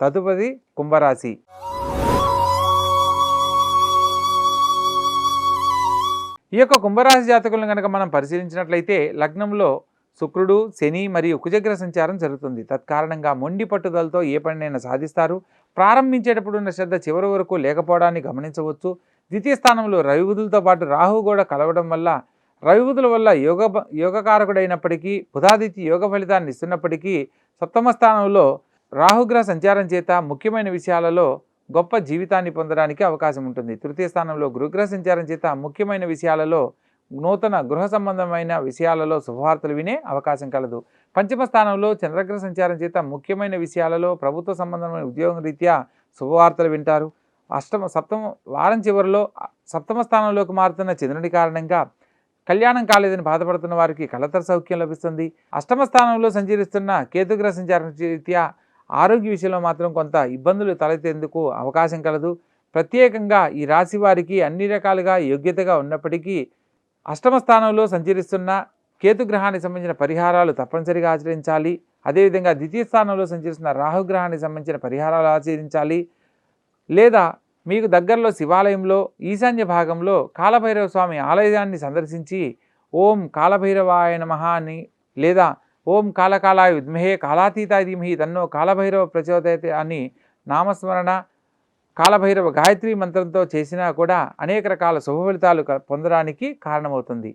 తదుపరి కుంభరాశి. ఈ యొక్క కుంభరాశి జాతకులను కనుక మనం పరిశీలించినట్లయితే లగ్నంలో శుక్రుడు, శని మరియు కుజగ్రహ సంచారం జరుగుతుంది. తత్కారణంగా మొండి పట్టుదలతో ఏ పనినైనా సాధిస్తారు. ప్రారంభించేటప్పుడు ఉన్న శ్రద్ధ చివరి వరకు లేకపోవడాన్ని గమనించవచ్చు. ద్వితీయ స్థానంలో రవిబుధులతో పాటు రాహు కూడా కలవడం వల్ల రవిబుధుల వల్ల యోగకారకుడైనప్పటికీ బుధాదిత్య యోగ ఫలితాన్ని ఇస్తున్నప్పటికీ సప్తమ స్థానంలో రాహుగ్రహ సంచారం చేత ముఖ్యమైన విషయాలలో గొప్ప జీవితాన్ని పొందడానికి అవకాశం ఉంటుంది. తృతీయ స్థానంలో గురుగ్రహ సంచారం చేత ముఖ్యమైన విషయాలలో నూతన గృహ సంబంధమైన విషయాలలో శుభవార్తలు వినే అవకాశం కలదు. పంచమ స్థానంలో చంద్రగ్రహ సంచారం చేత ముఖ్యమైన విషయాలలో ప్రభుత్వ సంబంధమైన ఉద్యోగం రీత్యా శుభవార్తలు వింటారు. సప్తమ వారం చివరిలో సప్తమ స్థానంలోకి మారుతున్న చంద్రుని కారణంగా కళ్యాణం కాలేదని బాధపడుతున్న వారికి కలతర సౌఖ్యం లభిస్తుంది. అష్టమ స్థానంలో సంచరిస్తున్న కేతుగ్రహ సంచారం రీత్యా ఆరోగ్య విషయంలో మాత్రం కొంత ఇబ్బందులు తలెత్తేందుకు అవకాశం కలదు. ప్రత్యేకంగా ఈ రాశి వారికి అన్ని రకాలుగా యోగ్యతగా ఉన్నప్పటికీ అష్టమ స్థానంలో సంచరిస్తున్న కేతుగ్రహానికి సంబంధించిన పరిహారాలు తప్పనిసరిగా ఆచరించాలి. అదేవిధంగా ద్వితీయ స్థానంలో సంచరిస్తున్న రాహుగ్రహానికి సంబంధించిన పరిహారాలు ఆచరించాలి. లేదా మీకు దగ్గరలో శివాలయంలో ఈశాన్య భాగంలో కాలభైరవ స్వామి ఆలయాన్ని సందర్శించి ఓం కాలభైరవాయ నమః అని లేదా ఓం కాలకాలాయ విద్మహే కాలాతీతాయ ధీమహి తన్నో కాలభైరవ ప్రచోదయతే అని నామస్మరణ కాలభైరవ గాయత్రి మంత్రంతో చేసినా కూడా అనేక రకాల శుభ ఫలితాలు పొందడానికి కారణమవుతుంది.